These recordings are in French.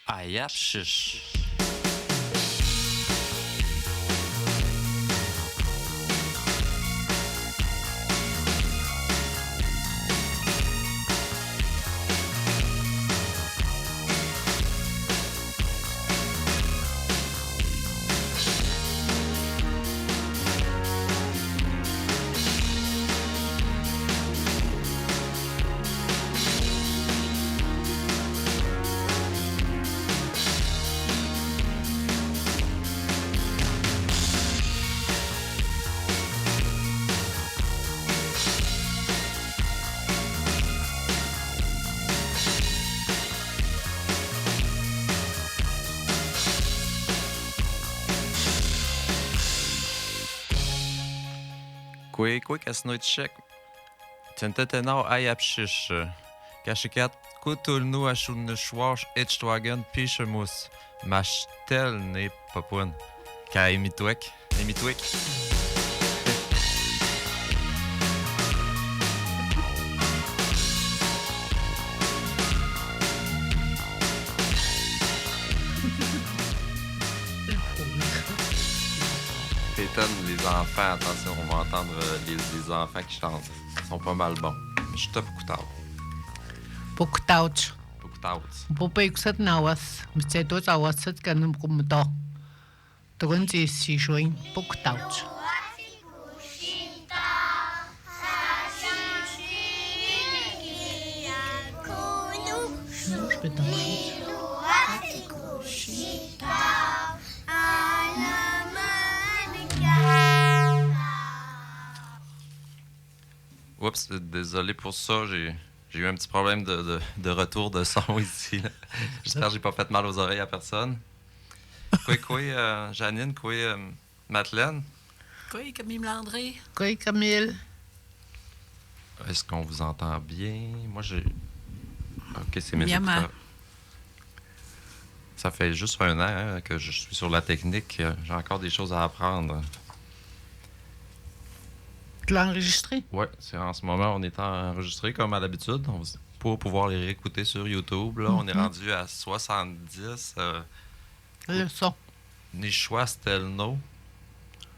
Ayapshish. Quick as noite check. Tentetenau ayapshish. Kashikat kutulnu ashun schwash etchtwagen pishemus. Mashtel ne papun. Ka emitwek. Pétonne, les enfants, attention, on va entendre les enfants qui chantent. Ils sont pas mal bons. Je te Puktauch. Pupeikset nawas. Mstetos awasset kanum kumto. Tugunzi si shoin puktauch. Oups, désolé pour ça, j'ai eu un petit problème de retour de son ici. Là. J'espère que j'ai pas fait mal aux oreilles à personne. Janine, Madeleine. Camille Landry. Camille. Est-ce qu'on vous entend bien? Moi, j'ai... OK, c'est mes Yama. écouteurs. Ça fait juste un an que je suis sur la technique. J'ai encore des choses à apprendre. Tu l'as enregistré? Oui, c'est en ce moment, on est enregistré comme à l'habitude. Pour pouvoir les réécouter sur YouTube, là, on est rendu à 70. Le son. Nishwa Stelno.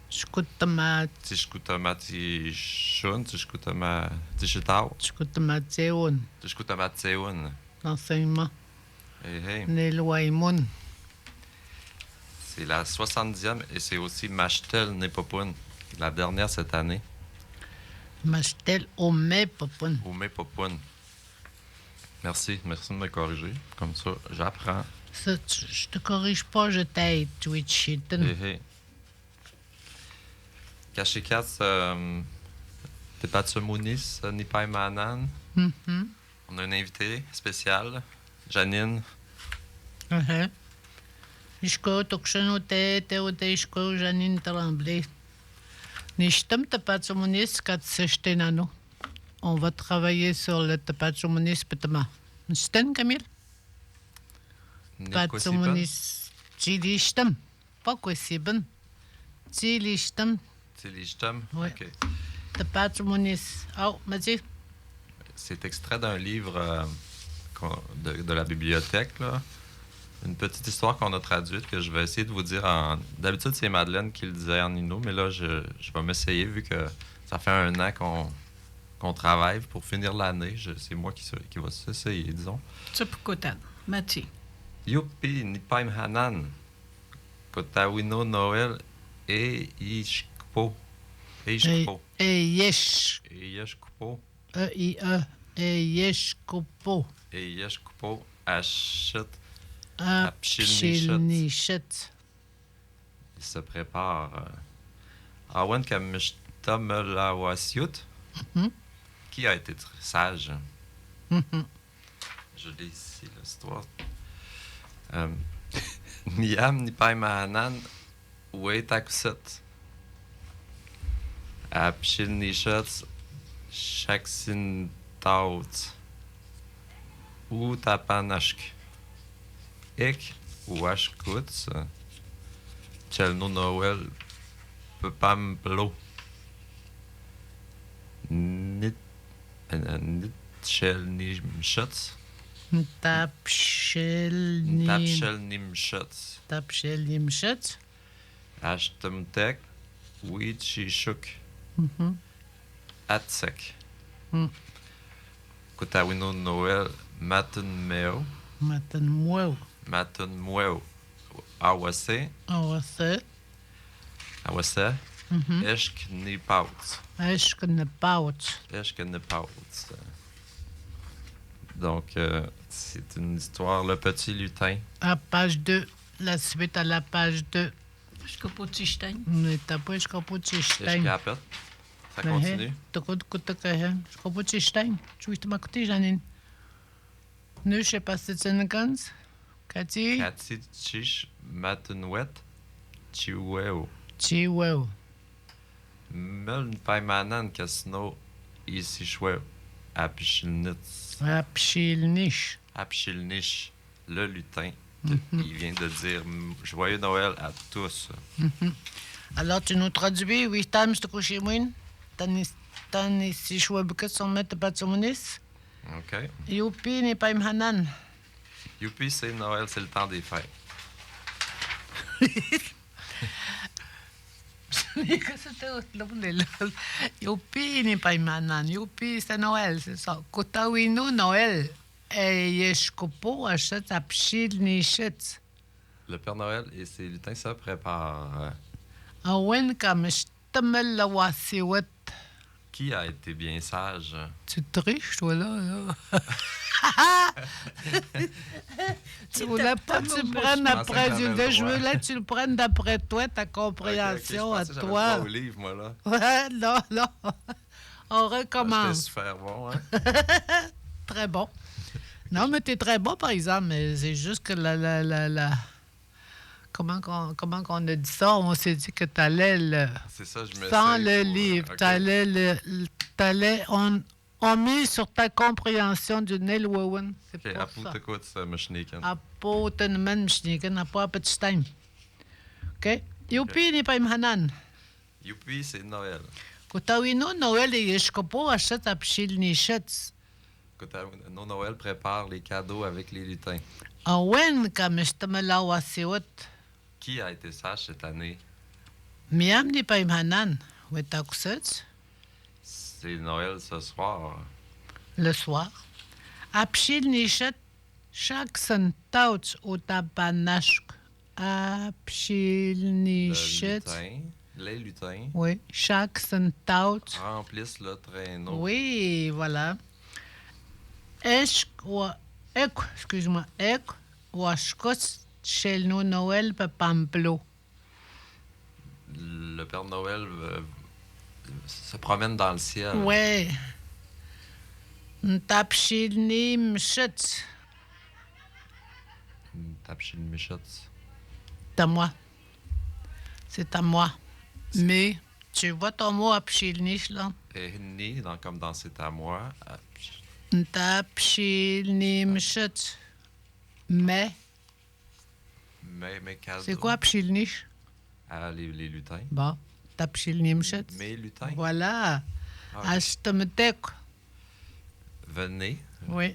Shkutama. Tishkutama Tishun. Tishkutama Tishitao. Shkutama Tseun. Tishkutama Tseun. L'enseignement. Hey. Nelwaimun. C'est la 70e et c'est aussi Mashtel Nepopun, la dernière cette année. Mashtel Ome Popun. Ome Popun. Merci de me corriger. Comme ça, j'apprends. Ça, je te corrige pas, je t'aide, Twitch-Shitten. Hey. Kashikats, Tepatsumunis, Nipai Manan. On a un invité spécial, Janine. Ishko, Tokshanote, Teote, Ishko, Janine Tremblay. Nishtem Tepatsumunis, Katseshtenano. On va travailler sur le Tepatsumunis Petama. Nishten, Camille? Tepatsumunis. Tsilishtem. Pas quoi c'est bon. Tsilishtem. Oui. OK. Tepatsumunis. Oh, Mathieu. C'est extrait d'un livre de la bibliothèque, là. Une petite histoire qu'on a traduite que je vais essayer de vous dire en... D'habitude, c'est Madeleine qui le disait en Inno, mais là, je vais m'essayer vu que ça fait un an qu'on travaille pour finir l'année. C'est moi qui va s'essayer, disons. Tsupukotan. Mathieu. Youpi, Nipaim Hanan. Kotawino Noël et Ishkpo. Ishkpo. Yeshkpo. E-I-E. Yeshkpo. Yeshkpo. Achit. Apshilnichet. Il se prépare. Awen Kamishtam Lawasiut. Qui a été très sage. Je lis ici l'histoire. Niam Nipai Mahanan. Wetakuset. Apshilnichet. Shaksintaut. Ou Tapanashk. Ik Washkuts. Chelno Noël. Pepamlo. Nitchelnishets. Tapshelnimshut. Tapshelnimshut. Ashtemtek. Wichishuk. Atsek. Kutawino Noël. Matunmeo. Matanmweu. Matunmweo. Awase. Awase. Awase. Eshk Nipauts. Eshknepaut. Eshk Nipauts. Donc, c'est une histoire, Le Petit Lutin. À page 2. La suite à la page 2. Shkopotishtain. T'as Shkopotishtain. Eshkapet. Ça continue. Shkopotishtain. Tu veux te côté, Janine? Nu, je sais pas si c'est une guns. Cathy? Cathy Chish Matunwet. Chiweo. Chiweo. Meln Paimanan Kasno Isishweo. Apchilnitz. Apchilnish. Apchilnish. Le lutin. Il vient de dire Joyeux Noël à tous. Alors, tu nous traduis, oui, t'as mis coucher moins. T'as si choix que son maître pas de son ministre. OK. Youpi n'est pas imhanan. Youpi, c'est Noël, c'est le temps des fêtes. Youpi n'est pas imhanan. Youpi, c'est Noël, c'est ça. Kotawino Noël. Et Yeshkopo achète à Pchil Nishet. Le Père Noël et ses lutins se préparent. Awen kam shtamel la wasiwet. Qui a été bien sage? Tu triches, toi, là. Tu voulais pas que tu le prennes après. Je voulais que tu le prennes d'après toi, ta compréhension Ok, à je pensais que toi. j'avais pas au livre, moi, là. Ouais, non. On recommence. C'était super bon, hein? Très bon. Non, mais t'es très bon, par exemple, mais c'est juste que Comment qu'on a dit ça? On s'est dit que t'allais C'est ça, je me sans le livre. Okay. T'allais... On mise sur ta compréhension du Neil Wowen. C'est OK, pour Apu ça. t'écoute, ça, Machniken. Apo tenemen mshniken, apo apetstein. OK? Youpi n'est pas imhanan. Youpi, c'est Noël. Kutawino Noël et Yeshkopo achète à Pchil Nishet. Nos Noël prépare les cadeaux avec les lutins. Awen kam shtamela wasiwet. Qui a été sage cette année? Miam n'est pas imhanan. Wetakusets. C'est Noël ce soir. Le soir. Apchil Nishet. Chaque sentauch au tabanashk. Apchil Nishet. Les lutins Oui, chaque sentauch. remplissent le traîneau. Oui, voilà. Excuse-moi. Washkos Chelno Noël Pamplo. Le Père Noël se promène dans le ciel. Oui. Ntapchilni Mchet. Tapchil Michotz. C'est à moi. C'est à moi. Mais, tu vois ton mot Apchilnish, là? Et né, comme dans C'est à moi. Ntapchilni Mchet. Mais, Mais cadeaux. c'est quoi Apchilnish? Ah, les lutins. Bon, Tapchilni Mchet. Mes lutins. Voilà. Ah, Ashtamtek. venez. Oui.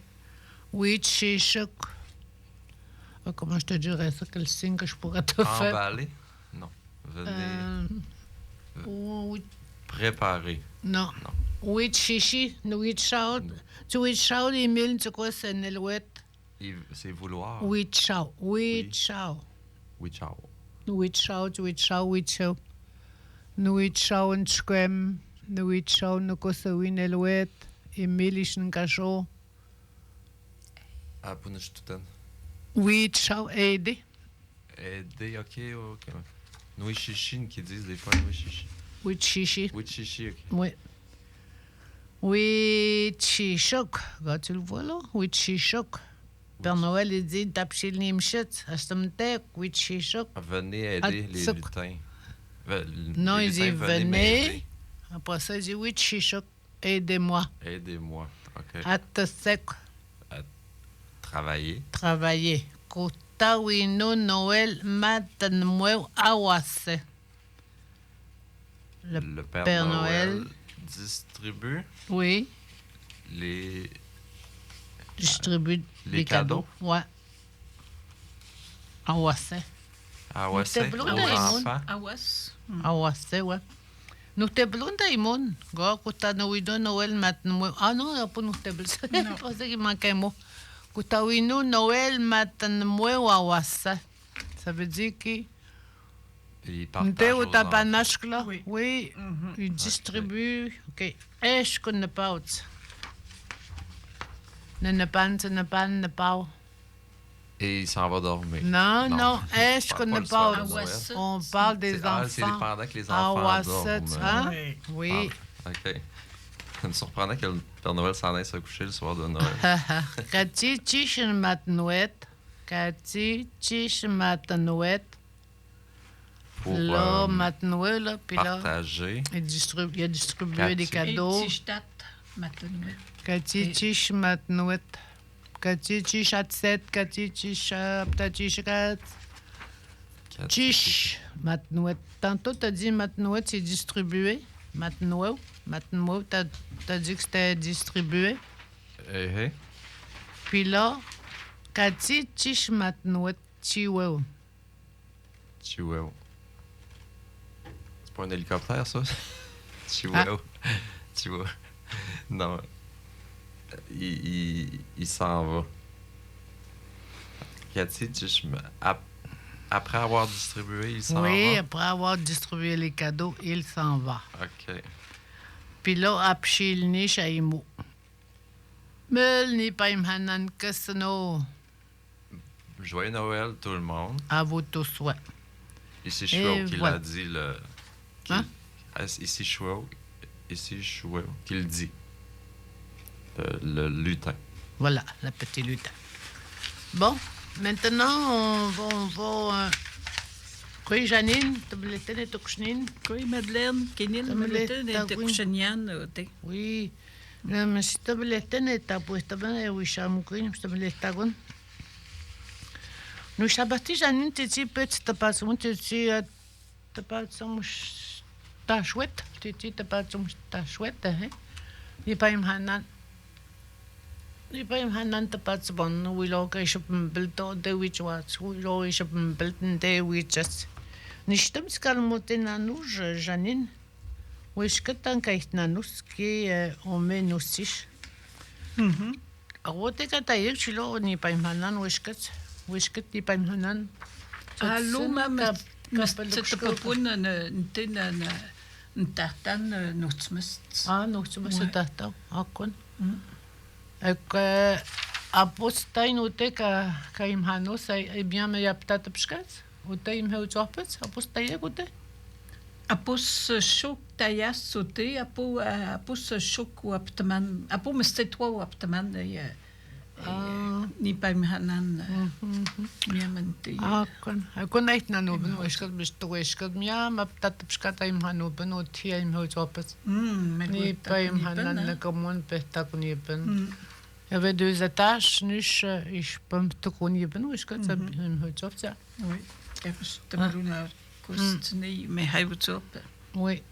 Oui, Tchishuk. Comment je te dirais ça? Quel signe que je pourrais te faire? Emballer? Non. Venez. Oui, Préparer. non. Non. Oui, Chichi. Oui, Chao. Tu Chao, Emile, tu quoi, c'est Nelouette? C'est vouloir. Oui, Chao. Oui, Oui. Chao. Oui, ciao. Oui, Chao, tu Chao, oui, Chao. Oui, Chao, un Chquem. Oui, Chao, no cosa, oui, Nelouette. Emile, ich un cachot. Ah, Punushtuten. Oui, Chao, aider. Aider, OK. Nous, chichines qui disent des fois, nous, chichi. Oui, Chichi. Oui, chichi, OK. Oui. Oui, Chichok. Regarde, tu le vois là? Oui, Chichok. Père Noël, il dit Tapchil Nimchit. Astamtek, oui, Chichok. Venez aider les Atsuk. lutins. Non, Les il dit lutins, venez. m'aider. Après ça, il dit oui, Chichok, aidez-moi. Aidez-moi. OK. Atasek, Travailler. travailler. Kotawino Noël matanmweu awase. Le Père, Père Noël Noël distribue Oui, les distribue Les des cadeaux. cadeaux? Ouais. En Wassé. Ah ouais, c'est Blue aux Diamond. enfants. Awas. En Wassé, ouais. Nous te blonde Daimon. Go, kuta no wido Noël matin. Ah non, il n'y a pas nous te blonde. Je pensais qu'il manquait un mot. Kuta wino Noël matin moi ou à Wassé. Ça veut dire que Ils nous te partagent au aux tabanach là. Oui. Oui. Ils distribuent. OK. Je connais pas autre. Ne pas. Et il s'en va dormir. Non. Je Je parle connais le pas soir de autre. Noël. On parle des C'est enfants. pendant que les Ah, enfants ouais, dorment. c'est ça. Oui. Oui. Ah, OK. Ça me surprendrait que le Père Noël s'en aille se coucher le soir de Noël. Kati tish matnouet. Kati tish matnouet. Pour Là, matnouet, là, puis là, partager. il a distribué Kati. des Et cadeaux. Tishtat, Matonouet. Kati tish matnouet. Kati tish atset. Kati tish aptatish kat. Tish matnouet. Tantôt, t'as dit matnouet, c'est distribué. Matnouet, t'as dit que c'était distribué. Eh, Puis là, Kati tish matnouet chiwew. Chihuahua. C'est pas un hélicoptère, ça? Ah. Chihuahua. Chihuahua. Non. Il s'en va. Cathy, après avoir distribué, il s'en Oui, va? après avoir distribué les cadeaux, il s'en va. OK. Puis là, apchil ni shaimo. Mel ni paim hanan kasano. Joyeux Noël, tout le monde. À vous tous, ouais. Ici Chouao Et qui voilà. l'a dit. Hein? Ici Chouao qui le dit. Le lutin. Voilà, la petite lutin. Bon, maintenant, on va. Oui, Janine, tu me l'étais de Tuxnine? Koi Madeleine, Kenil, Madeleine, Madeleine, t'as et oui. Tuxanian, te. Oui. Mais si tu me l'étais, tu pues también, oui, Chamuquin, tu me l'étais. Nous, Chabati, Janine, tu dis, petit, tu passes, tu dis, tu passes, ta chouette, tu dis, tu passes, ta chouette, hein? Il pas une hanan. Il pas une hanan, tu passes, bon, oui, là, que je peux me builder, de which was, oui, là, je peux me builder, de which is. Nicht stimmt, es kann man den Anouj, Janine. Oui, je peux t'en cacher Nanous, qui on met nous six. Alors, tu as taillé, tu l'as, ni pas une hanan, oui, je peux, ni pas une hanan. Allô, maman, c'est pas pour une tartane, notre must. Ah, non, tu me Ouais. sais t'attends. Ah, con. Apostain ou te ka im hanos, eh bien, mais y a peut-être pschkat. Ou te im heu topet, apostain ou te. Apos choc taillas sauté, apos choc ou aptaman, apos me c'était toi ou aptaman, ni pas m'hanan, miamante. Ah, con. Con eit na no ben, wiskat bis to wiskat mia, ma peut-être pschkat im hano ben ou ti im heu topet. Ni pas im hanan na komon pehta kon ben. Il y avait 2 étages, niche, ich peux te connaître, ben, wiskat ça im heu topet. Oui, je te brûle kostni, mais haïbutop. Oui.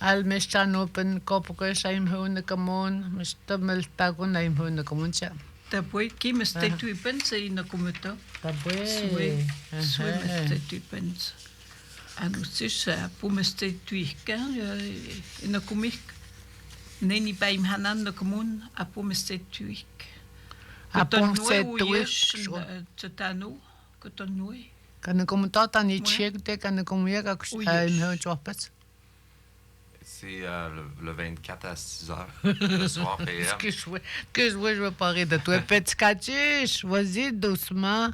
Al mestan open kopuke saim hun kamon, mestamel tagon naim hun kamon cha. T'apoy qui me c'était tu penses in commuta. Tabwe. Soit me c'était tu penses. Anus pour me c'était tu kan in comic. Neni pas im hanan no commun, a pour me c'était tu. Apon set Tano, que ton noué. Kan kom tata ni check te kan kom ya ka Oui, im yes. hun chopet. C'est le 24 à 6 heures le soir PM. Que je veux parler de toi. Petit cachiche, vas-y doucement.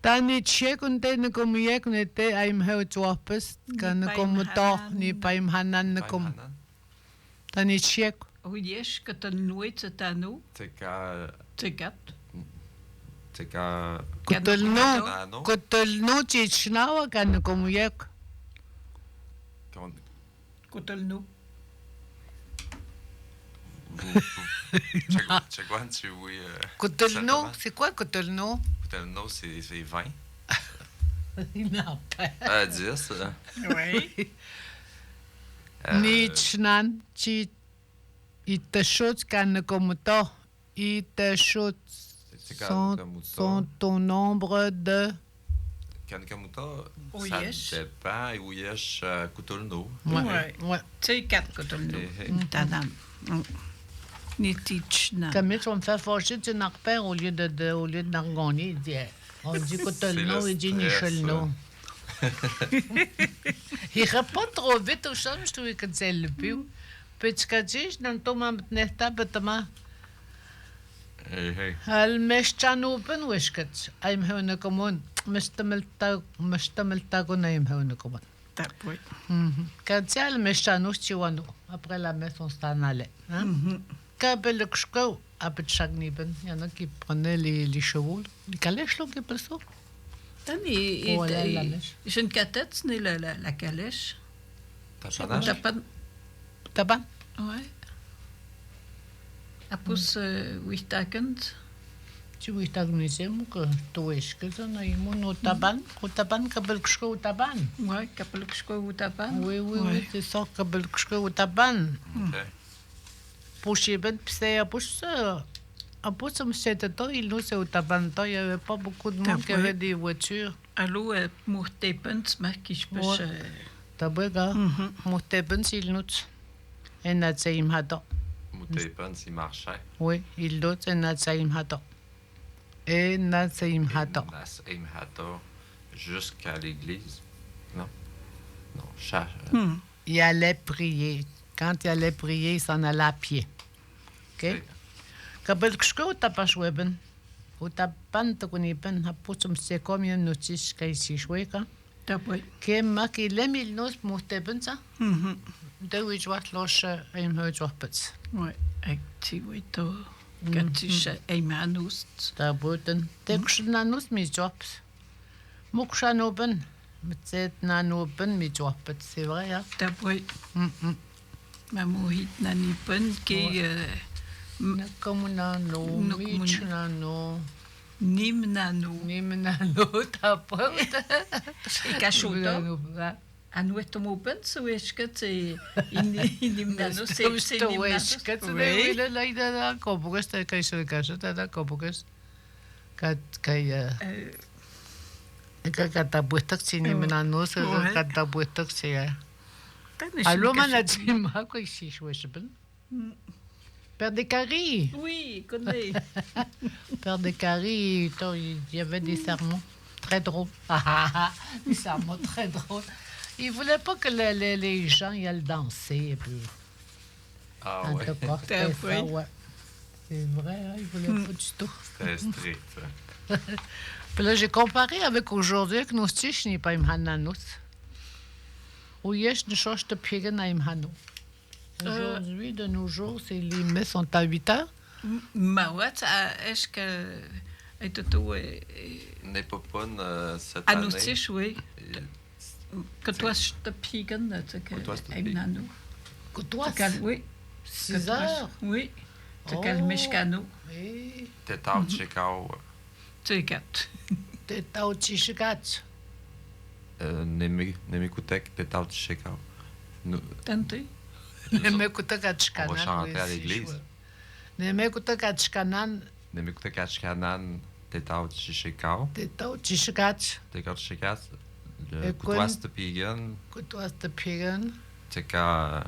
Tani check un te ne kom ya kun te im hun chopet. Kan kom to ni pa im hanan ne kom. Tani check. Oui, yes, que ton noué tano, C'est quand. te gat. C'est quand. Kutul no chichnawa kan kom ya. Cotelno. Chegouan, tu oui. Cotelno, c'est quoi Cotelno? Cotelno, c'est 20. Il n'a pas. 10. Oui. Ni chnan chi itashot kan komuto Il te shoot C'est sont Kankamuta. au nombre de... Kankamuta, Ouyesh. ça dépend. Et Ouyesh, Kutulno. Ouais. Ouais. Tu sais, 4 que tu Eh, Tadam. Ni Tichna. Camille, tu vas me faire fâcher, tu n'en repères au lieu de Nargoni. Il dit, on dit Cotelno, C'est le il dit stress, Nichelno. Il répond trop vite au chum, je trouvais que c'est le plus. Petit cadis, dans le tournoi de Nesta, bêtement. eh. المشتان وبن وشكت أيم هون كمان مشتمل تاغون أيم هون كمان Tapoué. كان تيا المشتان وشتيوانو après la messe on s'en allait كابل كشكو أبد شغني بن يعني qui prenait les chevaux les calèches là qui appelle ça Tani, Voilà, la mèche. j'ai une catette, c'est la calèche. Tapanage? T'as pas... taban Ouais. Apus Wichtakend. tu veux t'agoniser moi que tu es que ça n'a eu mon au taban كابل كشكو au taban Ouais, Kapeluksko ou Tapan. oui c'est ça كابل كشكو au taban OK. Pouché ben, puis c'est un peu comme c'était temps, il nous c'est au Tabanta, il n'y avait pas beaucoup de monde qui avait des voitures. Allô, Mourtepens, maar kiespes. Ouais. T'as vu, gars? Mon Teben, il nous. Et Natsaim Hada. Moutepan, s'il marchait. Oui, il nous, et Natsaim Hada. Et Natsaim Hada. Nassim Hata jusqu'à l'église. Non. Non, Il allait prier. Quand il allait prier, il s'en allait à pied. OK? Kabel kshko tapashweben. O tapan to kunipen haputum se komien notis kai si shweka. Tapoué. Ke mak ilem il nos muhteben sa. De wich wat los im hout wapets. Ouais, activito. Katisha Eimanust. Da boten. De kshnanus mi jobs. Mukshanoben. Met zet nanoben mi jobs. C'est vrai, hein? Tapoué. Mamohit Nanipen qui. Nakomunano, Michnano, Nimnano. Nimnano, tapot. Et Kachota. Anouetomopen, so est-ce que c'est. Inimnano, c'est Nimnano. Oui, là, il a un cobogus, t'as qu'à se cacher, t'as un cobogus. Quand t'as puesto que c'est Nimnano, c'est quand t'as puesto que c'est. Allô, Manadima, quoi, ici, je sais pas. Père des Caries. Oui, connais. Père des Caries, il y avait des sermons très drôles. Des sermons très drôles. Il voulait pas que les gens y aillent danser. Et puis, Ah en ouais. tout cas, c'était ça, ouais. C'est vrai, hein, il voulait pas du tout. C'était strict. Puis là, j'ai comparé avec aujourd'hui, avec nos tiches, n'est pas imhananus. Ou yesh ne change de pigen à imhano. Aujourd'hui, de nos jours, les messes sont à 8 heures. Mawat, est-ce que. Et tout. Népopone, cette année. Anoustiche, oui. Que toi, je te pigan, tu sais, Eimanano. Que toi, Oui. 6 heures. Oui. Tu sais, Meshkano. Oui. T'es out chez Kao. Tu sais, 4. T'es au Chichigat. Nemekutek, t'es out chez Kao. Tenté. Nemekuta Kachkanan. On va chanter à l'église. Nemekuta Kachkanan. Nemekutek Achkanan, t'es out chez Kao. T'es au Chichigat. T'es out chez Kao. Et Le Kutwas de Pigan. Que toi, c'est Pigan. T'es Ka.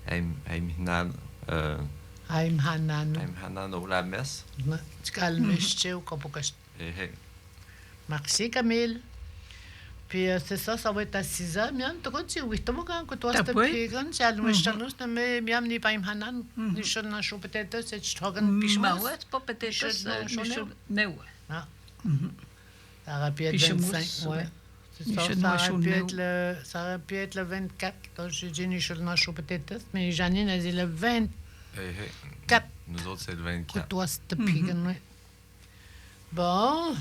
Aimhanan. Hanan. Aimhanan au la messe. Tu calmes, je au Kapokas. Merci, Camille. Puis c'est ça, ça va être à 6 heures. Miam, tu connais, oui, tu vois, que toi, c'est Pigan, c'est à l'ouest, mais miam, ni pas Hanan. Ni je n'en suis peut-être, c'est Strogan, Pichmas. Mawat, pas peut-être. Non. Ah. Ça aurait pu être 25, ouais. Ça aurait pu être le 24. Donc, j'ai dit, je n'en suis peut-être, mais Janine a dit le 24. Nous autres, c'est le 24. Toi, c'était Pigan, oui. Bon.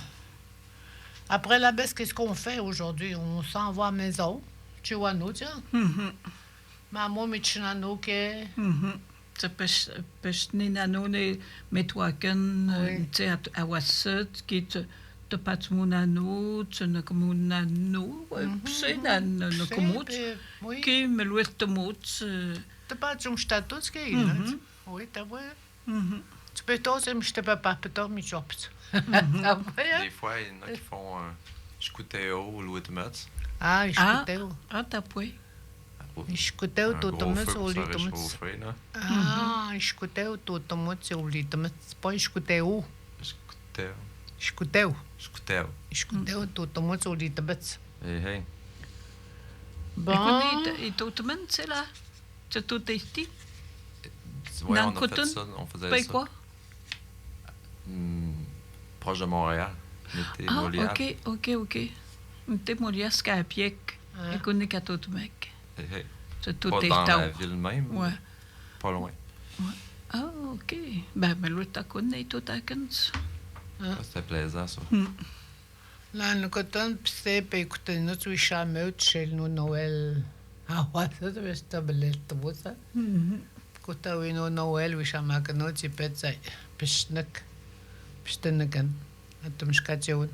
Après la baisse, qu'est-ce qu'on fait aujourd'hui? On s'en va à la maison. Tu vois, nous, tiens. Maman, Michinano, que. Tu peux nano ne metwaken, tu sais, à Wassut, qui te pas mon nano, tu ne comme mon nano, c'est nan comot, qui me louait de mot. Tu pas de status, qui est. Oui, t'as vu? Tu peux t'oser, mais je te peux pas, peut-être, mais jobs. Des fois, il y en a qui font Chicouteo ou Louis Mutz. Ah, escuteu. t'as pas. Escuteu, Un tu gros tomas feu ou pour se litomas. réchauffer, là. Ah, escuteu, tu tomas ou litomas. Pas escuteu. Chicouteo. Escuteu. Chicouteo. Escuteu, tu tomas ou litomas. Hey, hey. Bon. Et tout le monde, c'est là. C'est tout petit. Ouais, Dans on a Coton? fait ça, on faisait Pas ça. quoi? Proche de Montréal. L'été, Ah, Molière. ok. T'es Molière, c'est à pied. Et qu'on est qu'à tout le mec. Hey, hey. C'est tout Pas est dans la tard. ville même. Ouais. Pas loin. Ah, ok. Ben, mais l'autre, t'as connu tout à Kens. Ça, c'était plaisant, ça. Là, nous, quand on s'est écouté, nous, tu es jamais chez nous, Noël. Ah, ouais, ça, tu veux stabiliser tout ça. Quand on est au Noël, oui, jamais que nous, tu peux dire, pishnik, pishnikan. أنت مش كاتيون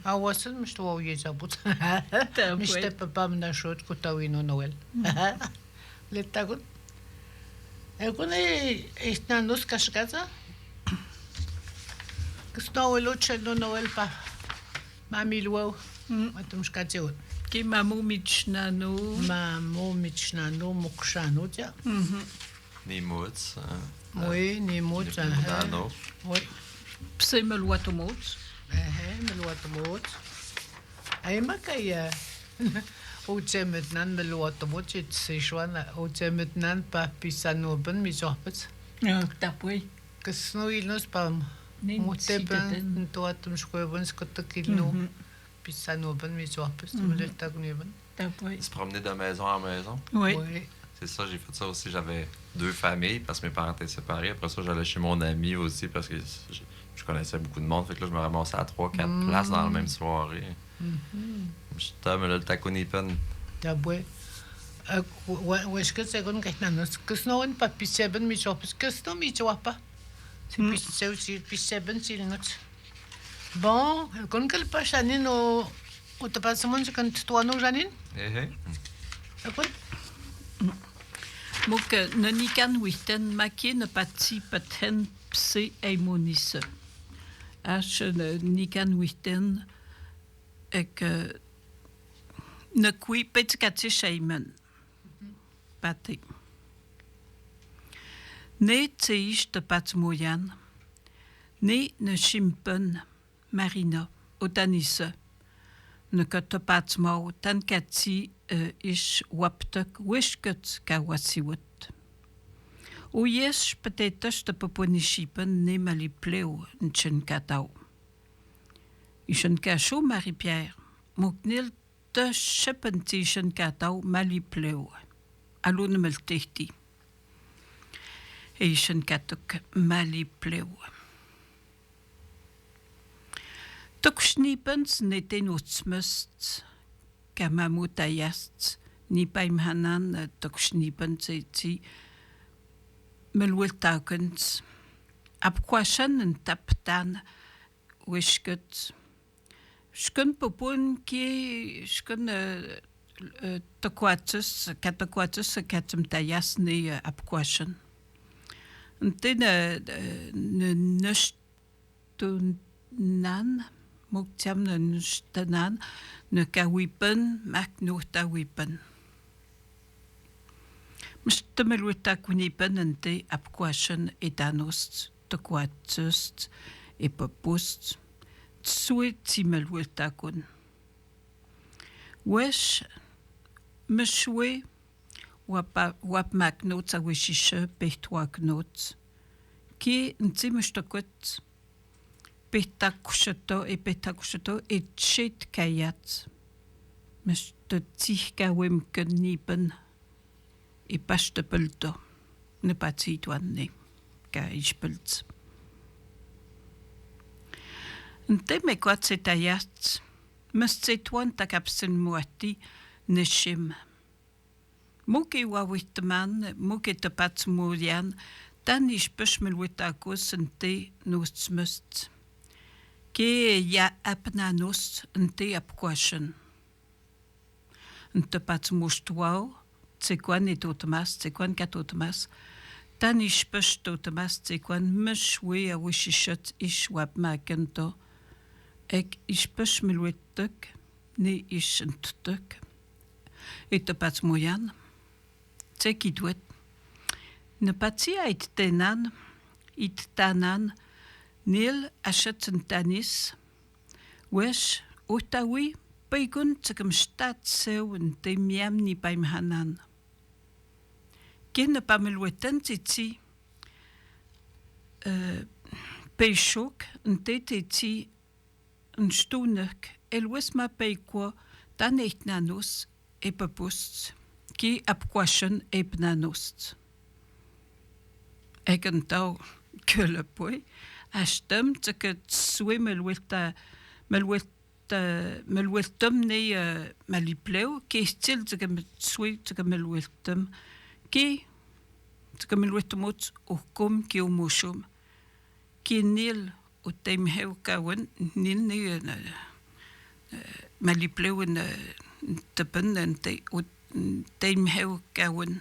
وصل مش توي جابوت مش تبقى من الشوط كتاوينو نويل لتاكل يكون إحنا نوس كشكازا كسنو لو تشنو نويل با ما ميلو أنت مش كاتيون كي مامو ميتشنانو مكشانو جا Nimutz. Oui, Nimutz. Oui. C'est me l'ouatomot. Me l'ouatomot. Ay makaya. Utemet nan me l'ouatomot, c'est chouan. Utemet nan pa pisano ben mi zohpet. T'as pas. Que sno il nos pam. Muteben toatum schweben skotakilno. Pisano ben mi zohpet. Me le tagnuben. T'as pas. Se promener de maison en maison. Oui. C'est ça, j'ai fait ça aussi. J'avais 2 familles parce que mes parents étaient séparés. Après ça, j'allais chez mon ami aussi parce que je connaissais beaucoup de monde. Fait que là, je me ramassais à 3-4 places dans la même soirée. J'étais le Takonipen. T'as ouais. Où est-ce que c'est qu'on gagne? Que ce n'est pas P7, mais je pense que ce n'est pas. C'est P7, c'est le nôtre. Bon, qu'on ne pas Janine au département, c'est quand toi, non, Janine? D'accord? Mok na nikan witen makie na pati paten pse ei monisse. Ach nikan witen ek na kui petkati shaimen. Pati. Ne teish de pat moyan. Ne na shimpen marina otanisse. Ne kat pat mau tan kati ish waptek wishket kawasiwut. O yes peut-être de poponishipen ne malipleo nchen katao. Ishen kacho Marie-Pierre. Moknil de shepenti shen katao malipleo. Alun meltehti. Ishen katok malipleo. Tokschnipens nete nutzmust. Kamamutayast ni paimhanan tokschnipen ti melwiltaukens apquashan en taptan wishkut skun popun ki skun tokwatus katumtayas ni apquashan enten nishtunan muktiam nishtunan ne kawipen mak no tawipen. Mstemmelwita kunipen ente apquashen etanost toquatust epopust tsuit timelwita kun. Wesh mshwe wap mak no tawishishe pehtwak not ki nti mstakut petakushato et shit kayat. Mr. Tihka wimken nipen et paste pelto. Ne pati toanne. Ka ispelt. Nte me kwat setayat. Mst setwan takapsen muati neshim. Muke wawitman, muke tapat murian, dan ispeshmel witakos nte nostmust. Ke ya apnanos nte apquashen. Nte pat mustwao, tsekwan et otmas, tsekwan kat otmas, Tan ispăș tot mas țecoan mășui a ușișăț ișuap macânto. Ec ispăș miluetăc, ne ișântăc. Et pat moyan. Țechituet. Ne pația it tenan, it tanan, nil așăț în tanis. Wesh, utawi, păigun țăcăm stat seu în temiam ni paim hanan. Kenne pameluetan titi peixoc en titi en stoenek elwes ma peikwa dan echt nanos epapust ki apquashen epnanost. Egen tau kulepoi ashtem teke tswe melweltem ne malipleo ki stil teke tswe teke melweltem ki teke melweltemot okom ki omoshom ki nil o teim heu kawen nil ne malipleo en tepen en teim heu kawen.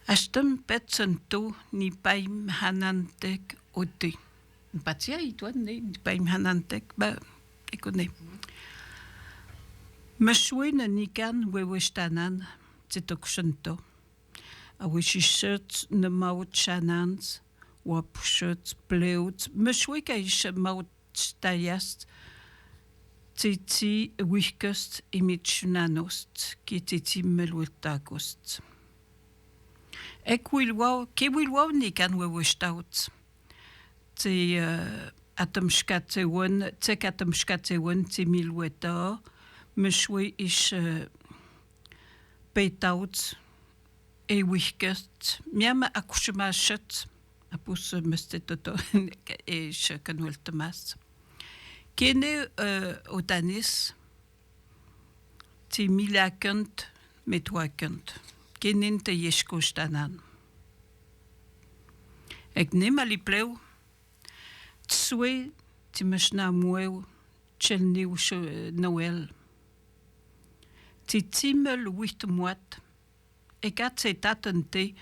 Ashtem petsen to ni paim hanantek oti. Patia ituan ne ni paim hanantek ba ekone. Mashwena nikan wewestanan titokshanto. A wishishet ne maut shanans wapshet pleut. Mashweka ish maut stayast titi wikust imitchnanost ki titi meluetagost. Ek wilwaw ni kan wewestaut. Te atomskatsewen te milweta meshwe is petaut e wikest miama akushmashet apus mestetoto e shakanweltemas. Kene otanis te milakent metwakent. Kenin te yeshkostanan. Ek nem alipleu tswe ti mashna mueu chelni Noël. Ti timel wist moat. Ek at se tatente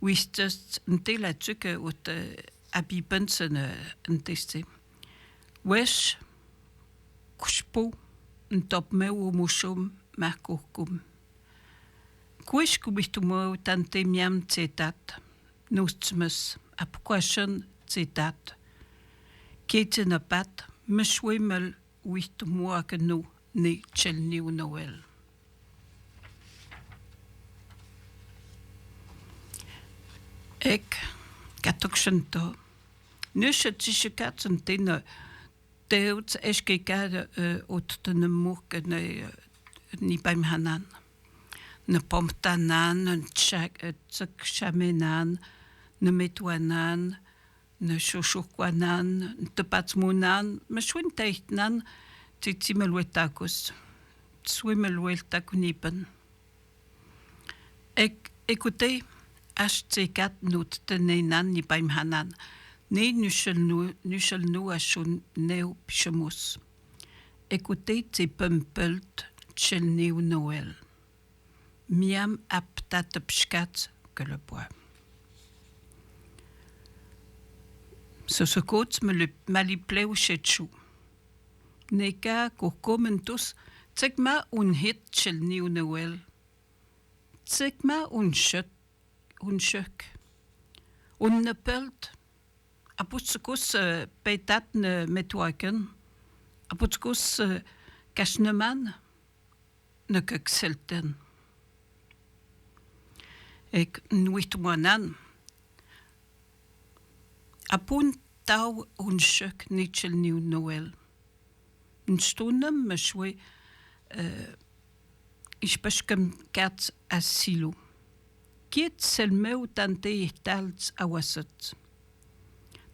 wistest nte la tsuke ot abipensen nteste. Wesh kushpo ntop meu mushum makokum. Kuish kubistumo tante miam cetat, nostmus apquashen cetat. Ketena pat, meshwemel wistumo akeno ne chelni Noël. Ek katokshento. Nushe tishikat tena teut eskeka ot tenemuk ni beim hanan. Ne pomtanan, ne tsekshamenan, ne metwanan, ne shoshukwanan, ne tepatsmunan, me schwintechtnan, titimeluetakus, swimelueltakunipen. Écoutez, H-C4 note tenenan ni beim hanan, ne nushel nu ashun neu pishemus. Écoutez, te pumpelt, tchel neu Noël. Miam aptat pskat que le bois. Ce secot me le malipleu chetchou. Neka kokomentus tsekma un hit chel niu Noël. Tsekma un chuk. Un nepelt. Aputskos petat ne metwaken. Aputskos kashneman ne kekselten. Ek nuitwanan. Apun tau unshuk nichel niu Noël. Nstonem meshwe ishpashkem kat asilo. Kiet selmeu tante italts awasat.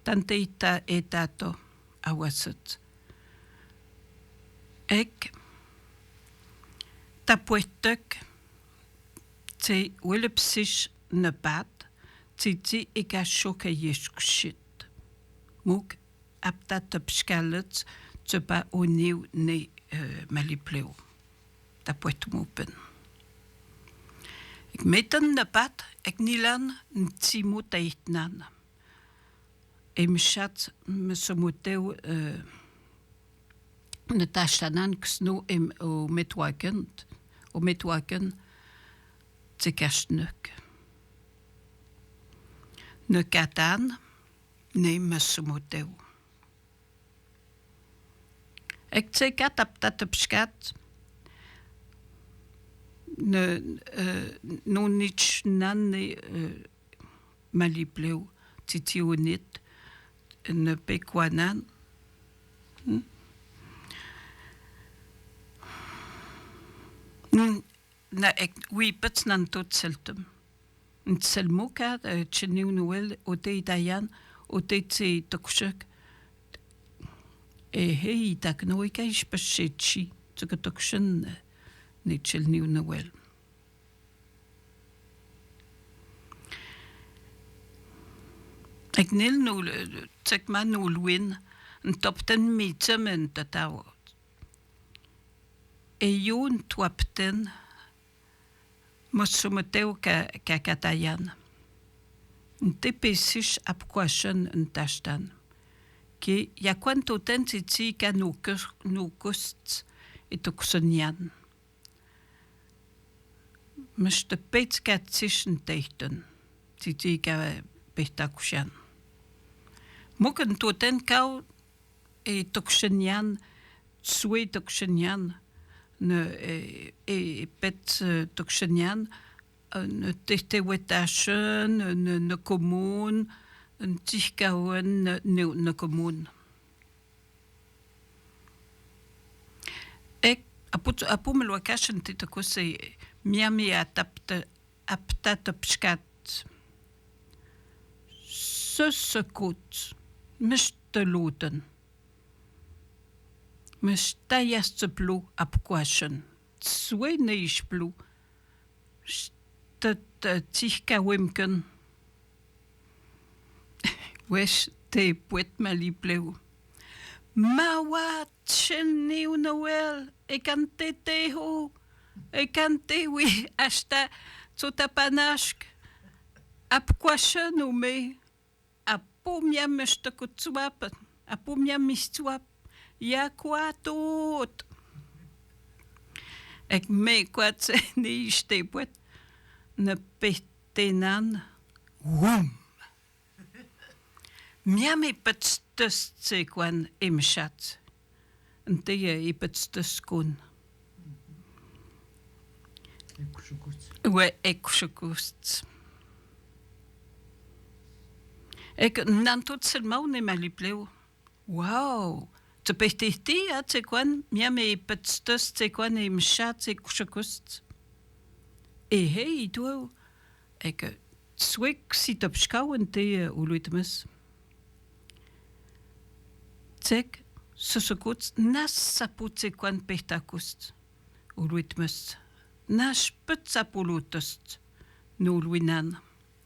Tante ita etato awasat. Ek tapuetek te willepsish ne pat. Titi eka shoka yeshkushit. Muk aptat pskalet tsepa oniu ne malipleo. Ta poet mopen. Ik meten de pad, ik nilan, ntimu teitnan. Emshat, mesomoteu, de tashtanan, ksno o metwaken, te kastnuk. Ne katan, ne mesomoteu. Ik te kat op dat op skat. No nici nanne malipleu titionit ne pequanan na ek wipets nan tot seltum n selmuka cheniu noel o te itayan o te tokshek hei tak no ika ispashechi tokshen Nichel New Noel. Ik nil no tek man no win en top ten meetem en dat out. Joon twapten mosumoteu ka katayan. En te pesish ap kwashen en tashtan. Ke ya kwanto ten titi ka no kust etoksonian. Mas de peitskat tischen techten, die pechtakushan. Moken toten kau toksenian, sui toksenian, ne pet toksenian, ne techte wetashen, ne kommun, een tichkauen, ne kommun. Ik apu melwakashen titakose. Miami aptat op skat. Sussekut. Miste loten. Miste jaste blu op kwashen. Twee neisch blu. Stet tichka wimken. Wesh te puet mali bleu. Mawa chel nieuw Noël. Ik kan te ho. Ik kan te oui hasta totapanask. Ap kwashen o me. Apomia mestakutsuap. Apomia mistuap. Ja kwatot. Ik me kwat ni stepwet. Ne petenan. Woem. Miami petstus sekwan imshat. En te je petstus kon. Ik gekust. Ik nam tot zijn mouw in mijn lipleu. Wow. Te pechtig ja, te kwan, me petstus, te kwan, im chat, ik gekust. Hey, doe. Ik zwik zit op schouw en te uluitmes. Tek, zo goed, nas saput, te kwan pechtakust. Uluitmes. Nash petsapulutust. No luinan.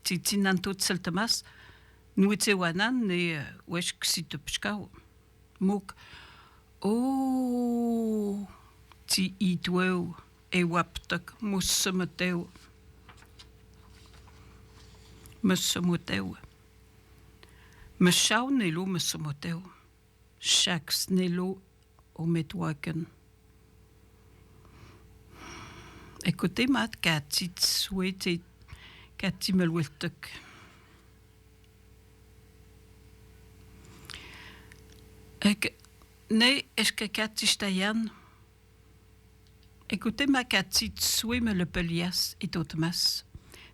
Titinan tot seltemas. Nuitsewanan ne wesh ksitupskau. Muk. Oh. Ti idweu. E waptak musumoteu. Musumoteu. Meshau nelo musumoteu. Shaks nelo ometwaken. Écoutez, mat katit souhaité katimel weltuk. Nee, est-ce que katistayan? Écoutez, ma katit souhait me le pelias et otmas.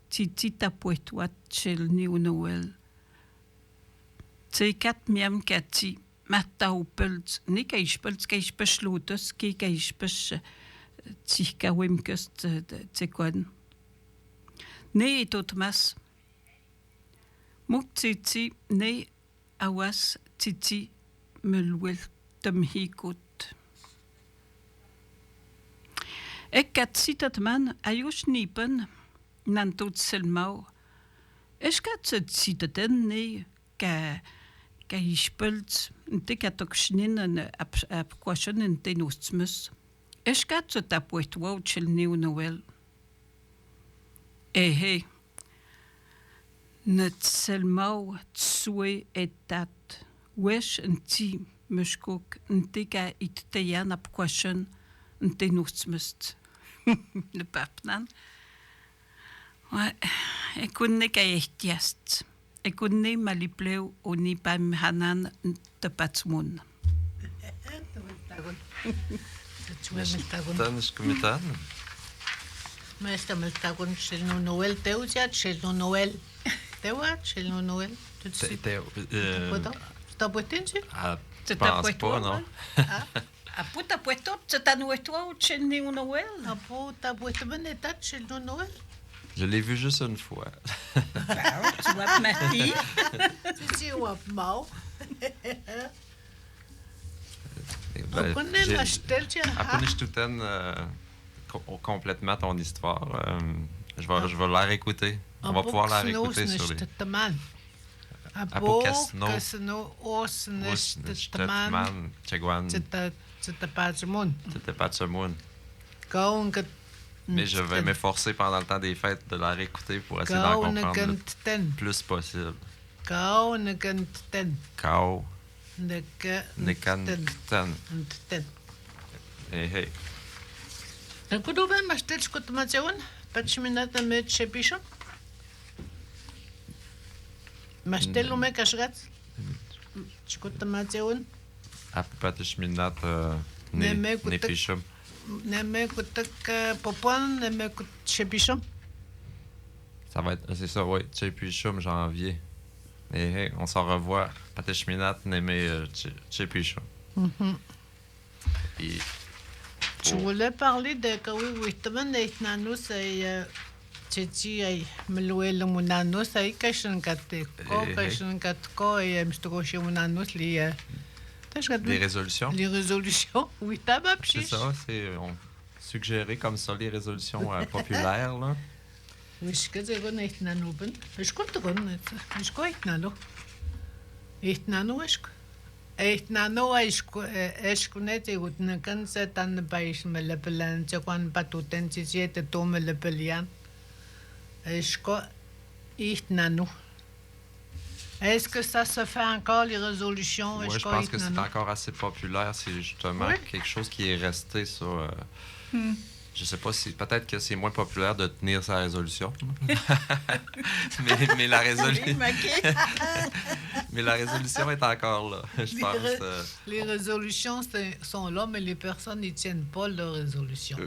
Titi tapuetoat chel new Noël. Te kat miam kati. Matta opelt. Nee, kaispelt, kaispeslotus, kaispes. Tichka wimkust te kwan. Nee et otmas. Muk titi nee awas titi melwel temhikut. Ek kat sitat man ayos nipen nan tot selmau. Eskat sitaten nee ka ispelt te katoksnin ap kwashen en tenostmus. Eskat tapuet wow chel new Noël. Hey. Netselmau tsue etat. Wesh nti mushkok ntika itteyan ap question nte nutsmust. Le papnan. Ouais. Ik kunne kaehtiast. Ik kunne malipleu oni pam hanan te patsmun. Tan shkumitan. Maestra Meltagon, chez le Noël, Théoziat, chez le Noël. Théoziat, chez le Noël. Tout de suite. C'est un boîtier, tu C'est pense un poitou, pas, non. A puta poitou, c'est un ouetoua chez le Noël. Ah, pour ta boîte de état chez le Noël. Je l'ai vu juste une fois. Tu vois, ma fille. Tu dis, ouais, mau. Ben, On connaît j'ai- la ch'tel, tu Après, je toutaine complètement ton histoire. Je vais la réécouter. On va pouvoir la réécouter sur les... Apokasno, Osnishtetman, Chegwan, c'était pas du monde. c'était pas de ce monde. Mais Mais je vais m'efforcer pendant le temps des fêtes de la réécouter pour essayer d'en comprendre le plus possible. Kao, Nekan, Tan. Hey, hey. Kudu ben mastel skutmazion, patchminata met chepisho. Mastel ume kashgat. Skutmazion, Apipatish Minat, Neme kutak- Nepishum. neme kutak popon, neme kut chepisho. Ça va être, c'est ça, oui, Chepishum, janvier. Hey, hey, on s'en revoit. Patish Minat, Neme, Chepishum. Et Tu voulais parler de Kawi Witman et Nanus et Chichi Meluel Munanus et Kashan Kateko, Kashan Katko et Mstroshi Munanus, les résolutions. les résolutions. Oui, C'est tabapchiche. ça, c'est suggéré comme ça, les résolutions populaires, là. Oui, je sais que c'est un Nanuben. Je crois que c'est un Nano. Et Nano, et Nano, est-ce qu'on était où ne kan c'est un pays me le pelan, c'est quand pas tout un si était tombé le pelian. Est-ce que et Nano. Est-ce que ça se fait encore les résolutions? Moi, je pense que c'est encore assez populaire. C'est justement Oui. quelque chose qui est resté sur... Je sais pas si... Peut-être que c'est moins populaire de tenir sa résolution. mais la résolution... mais la résolution est encore là, je pense. Les résolutions sont là, mais les personnes n'y tiennent pas leurs résolutions.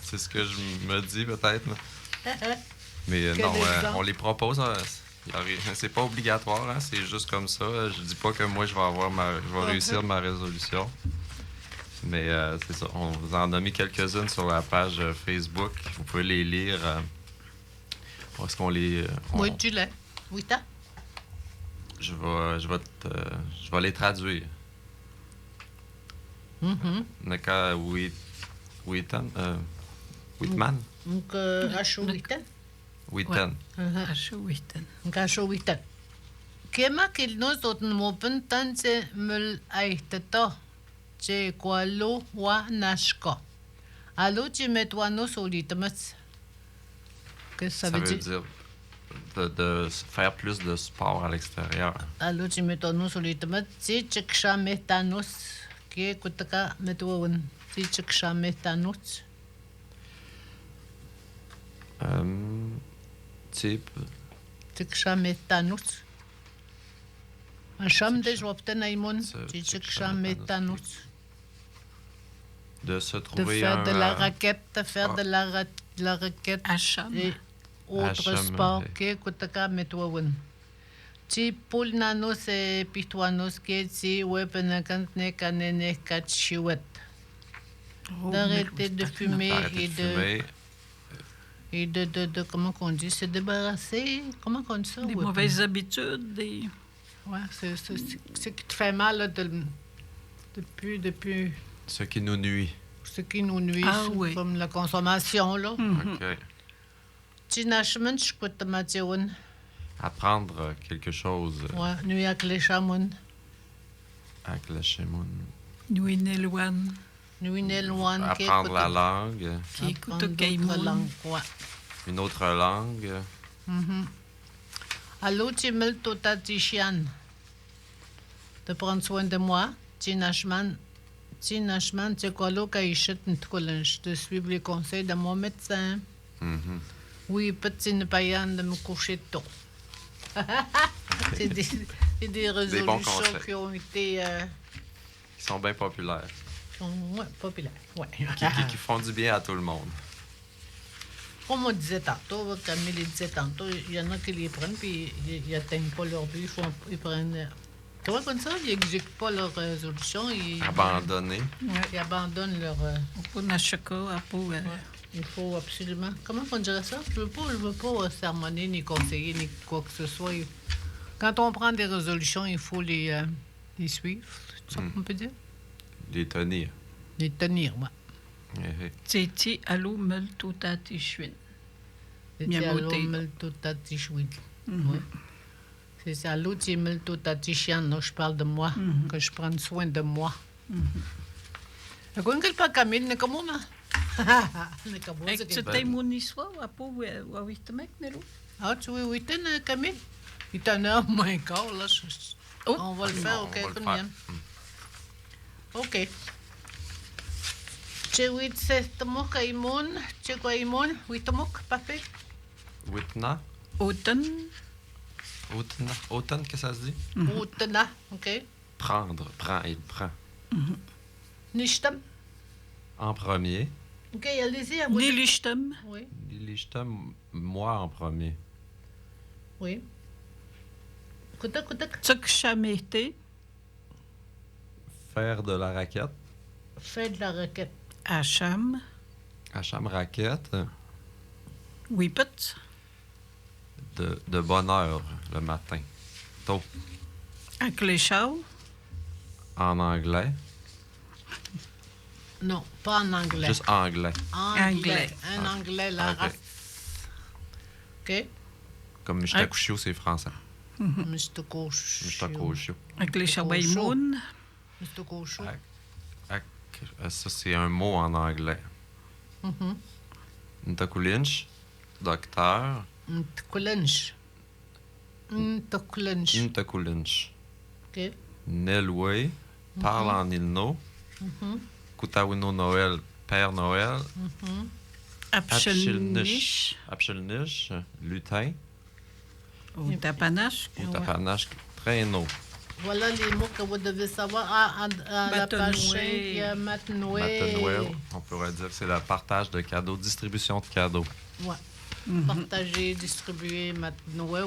C'est ce que je me dis, peut-être. Mais Quel non, exemple? on les propose. C'est pas obligatoire, hein, c'est juste comme ça. Je dis pas que moi, je vais réussir ma résolution. Mais c'est ça. On vous en a mis quelques-unes sur la page Facebook. Vous pouvey les lire. Où est-ce qu'on les... Oui, tu l'as. Oui, t'as. Je vais les traduire. Naka Witan? Whitman? Donc, Ashowitan. Witan. Ashowitan. Kema kilnos otn mopen tanse mul aihtata. Che kwalo wa nashka. Allo, tu mets toi nos solitamas. Qu'est-ce que Ça veut dire de faire plus de sport à l'extérieur. Allo, tu mets toi nos solitamas. Si tchiksha metanos. Qui kutaka metouan. Si tchiksha metanos. Type. Tchiksha metanos. Un cham de jopten aimon. Si tchiksha metanos. De se De trouver faire de la un... raquette, de faire de la raquette Acham. et autres Acham, sports oui. que kutaka metouan. Ti poul nanos et pituanos que ti wepenakant ne kanene kachiwet. D'arrêter de fumer Arrêter et de de fumer. et de comment qu'on dit, se débarrasser, comment qu'on dit ça? Des ouais, mauvaises habitudes, des... Ouais, c'est ce qui te fait mal là, depuis Ce qui nous nuit. ce qui nous nuit, Ah oui. comme la consommation là. OK. Tinashman shkutamatsiwan. Apprendre quelque chose Ouais, nuit avec les chamons. avec le Shemun. Nuit Nelwan. Nuit nelwan Apprendre la langue. Qui écoute au langue. Gaïmoun. Ouais. une autre langue. Allô, tu me tota Tishian. De prendre soin de moi. Tinashman, tu colo kaïchet n'tkolench. De suivre les conseils de mon médecin. Mhm. Oui, petit ne payan de me coucher tôt. C'est des résolutions conseils. qui ont été Qui sont bien populaires. populaires. Ouais. Qui font du bien à tout le monde. Comme on disait tantôt, Camille disait tantôt, il y en a qui les prennent puis ils n'atteignent pas leur but. Ils prennent. Tu vois comme ça, ils n'exécutent pas leur résolution. Abandonnés. Ils abandonnent leur. Apo nashaka, apo... Il faut absolument. Comment on dirait ça? Je veux pas sermonner, ni conseiller, ni quoi que ce soit. Quand on prend des résolutions, il faut les suivre. C'est ça qu'on peut dire? Les tenir. Les tenir, moi. Eh, eh. Titi alo mel tota tishwin. C'est Miamote. allô, tout à tichouin. Oui. C'est ça, allô, tu me tout à tichian. Non, je parle de moi, que je prenne soin de moi. Kung pa kami, nakamuna. Nakamuna. Ek te te moniswa, apo wawitamek nero. Ah, tu veux, oui, t'es kami. Il t'en a moins quart, là. On va le faire, On OK, va le comme faire. bien. OK. Tu oui, c'est tamok kaimon. Tu quoi imon? Oui, tamok, parfait. Witna. Oten, Outna. Automne, qu'est-ce que ça se dit? Outena, OK. Prendre. Prend. Il prend. Nishtam. En premier. OK, allez-y, à vous. nilishtem, Oui, Lilichtem, moi en premier. oui. Kutak, kutak. tsuk shamete, Faire de la raquette. Fais de la requête. acham, Acham raquette. wipet, De bonne heure le matin. Tôt. akleshao, En anglais. Non, pas en anglais. Juste anglais. Anglais. Anglais. Un anglais, la Anglais. race. OK? Comme Mishtakushio, c'est français. Mr. Kosh. Mishtakushio. akleshawaimon, Mr. Kosh. Ça, c'est un mot en anglais. Ntakulinch, docteur. Mtkulench. Mtkulench. Ntakulinch. OK? Nelway, parle en Ilno. Kutawino Noël, Père Noël. apshelnish, Apshelnish, lutin. utapanash, Ou tapanache, traîneau. Voilà les mots que vous devez savoir. À la page 5, Matenoué. il y a Matenoué. Matin on pourrait dire que c'est le partage de cadeaux, distribution de cadeaux. Ouais. Partager, distribuer, Matenoué.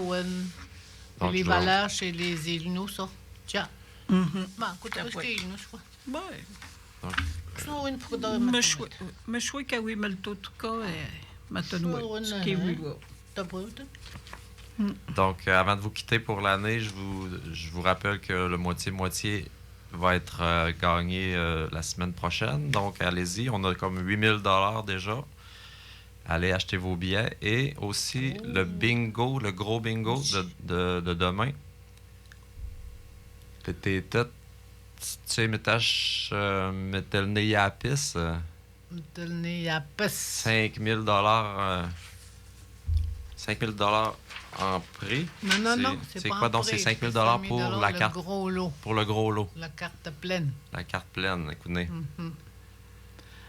Donc, Les je dois- valeurs chez les Inuits, ça. Tiens. Bah, écoute, Ah, qu'est-ce ouais. qu'il y a, Inuits, quoi? Ouais. So, une fois dans Meshwe kawi maltotuka, matonwe, Sure, skiwiwa. T'as pas eu, toi? Donc, avant de vous quitter pour l'année, je vous rappelle que le moitié-moitié va être gagné la semaine prochaine. Donc, allez-y. On a comme 8000 $ déjà. Allez acheter vos billets. Et aussi le bingo, le gros bingo de demain. Peut-être, tu sais, mettez le nez à la pisse. Donner à pisse. 5000 $. 5000 $ en prix. Non, C'est pas quoi en donc? prix. C'est 5000 $5 $ pour la carte, Le gros lot, pour le gros lot, la carte pleine. la carte pleine. Écoutez,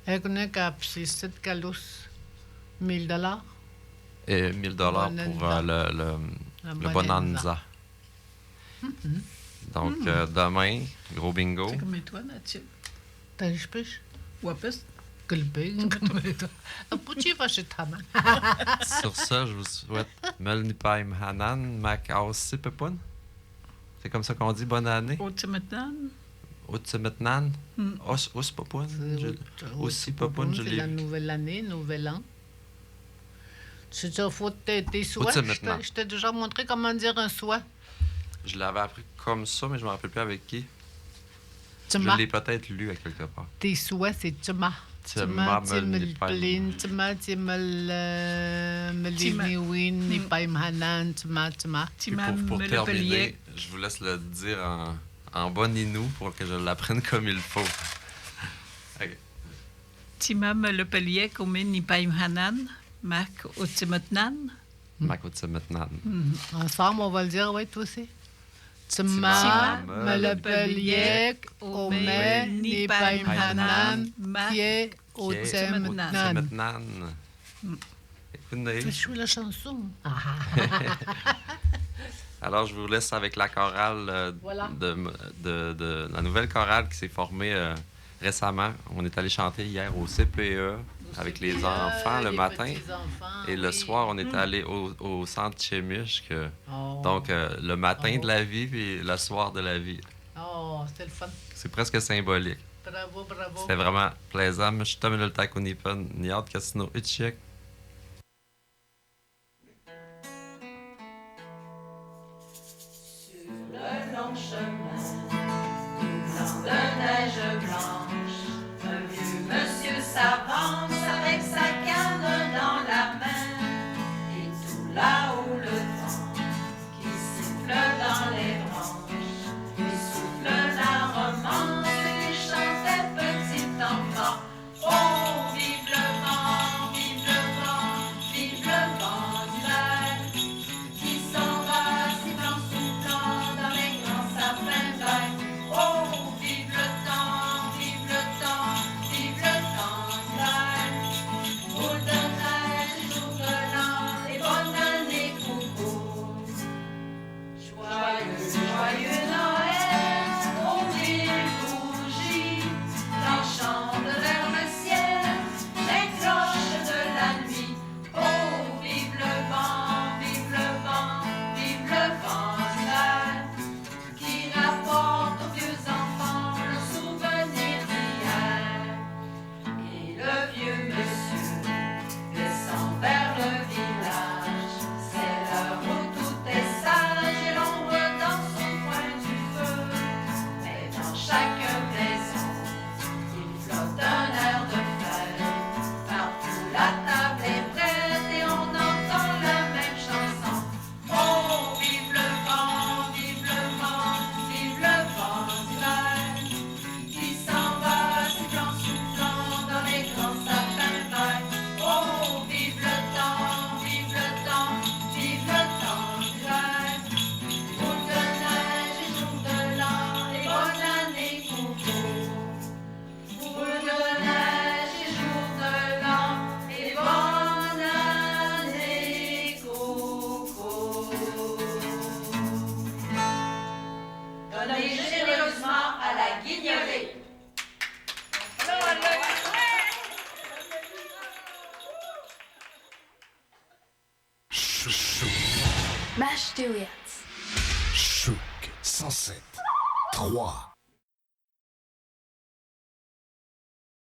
Écoutez, c'est 7 calos, 1000 $. et 1000 $ pour Bonanza. le La Bonanza. Donc, demain, gros bingo. C'est comme toi, Natil. T'as je pêche? Wapes. Gulbing. Pourquoi vas chez ta main? Sur ça, je vous souhaite Melnipaim Hanan, Macao Sipepun. C'est comme ça qu'on dit bonne année. Otimetan. Utsemetnan. Ospopun. Aussi Popun, je C'est l'ai la vu. nouvelle année, nouvel an. C'est ça, faut tes souhaits. Où c'est maintenant? Je t'ai déjà montré comment dire un souhait. Je l'avais appris comme ça, mais je ne me rappelle plus avec qui. Je Tuma. l'ai peut-être lu à quelque part. Tes souhaits, c'est Tuma. Tuma, Melnipaim. Tuma, Meliniwin, Nipaim Hanan, Tuma. Puis Timam pour terminer, Melepelier. je vous laisse le dire en bon inou pour que je l'apprenne comme il faut. Ok. Timam Melepelier, comme Nipaim Hanan. Mac Otimotnan. Makotimitnan. Ensemble, on va le dire, oui, toi aussi. Tima, Tima, Malapeliek, Ome, Nipaimhanan, Kie, Otemtnan. Otimitnan. Écoutez. Je joue la chanson. Alors, je vous laisse avec la chorale Voilà. de la nouvelle chorale qui s'est formée récemment. On est allé chanter hier au CPE avec les enfants le matin. Et le soir, on est allé au centre Chémuche. Donc, le matin de la vie puis le soir de la vie. Oh, c'était le fun. C'est presque symbolique. Bravo, bravo. C'était vraiment plaisant. Je suis Tom le Takunipon, Niad Casino Itchek. Le long chemin, tout blanc de neige blanche, un vieux monsieur s'avance avec sa canne dans la main, et tout là-haut le vent qui siffle dans les branches, lui souffle la romance qui chantait petit enfant. Oh, vive le vent, vive le vent, vive le vent d'hiver, qui s'en va sifflant soufflant dans les grands sapins verts. Oh, vive le temps, vive le temps, vive le temps d'hiver. Boule de neige, jour de l'an, et bonne année coucou. Joyeux, joyeux Noël, aux mille bougies, blanchant vers le ciel, les cloches de la nuit. Oh, vive le vent, vive le vent, vive le vent d'hiver, qui rapporte aux vieux enfants le souvenir d'hier. Et le vieux monsieur descend vers le village, c'est l'heure où tout est sage et l'ombre dans son coin du feu. Mais dans chaque maison, il flotte un air de fête. Partout la table est prête et on entend la même chanson. Oh, vive le vent, vive le vent, vive le vent d'hiver, qui s'en va sifflant, soufflant dans les grands sapins verts. Oh, vive le temps, vive le temps, vive le temps d'hiver, boule de neige et jour de l'an, et bonne année coucou. Boule de neige et jour de l'an, et bonne année coucou. Donnez généreusement à la guignolée. Mash Duets. Chouk 107 3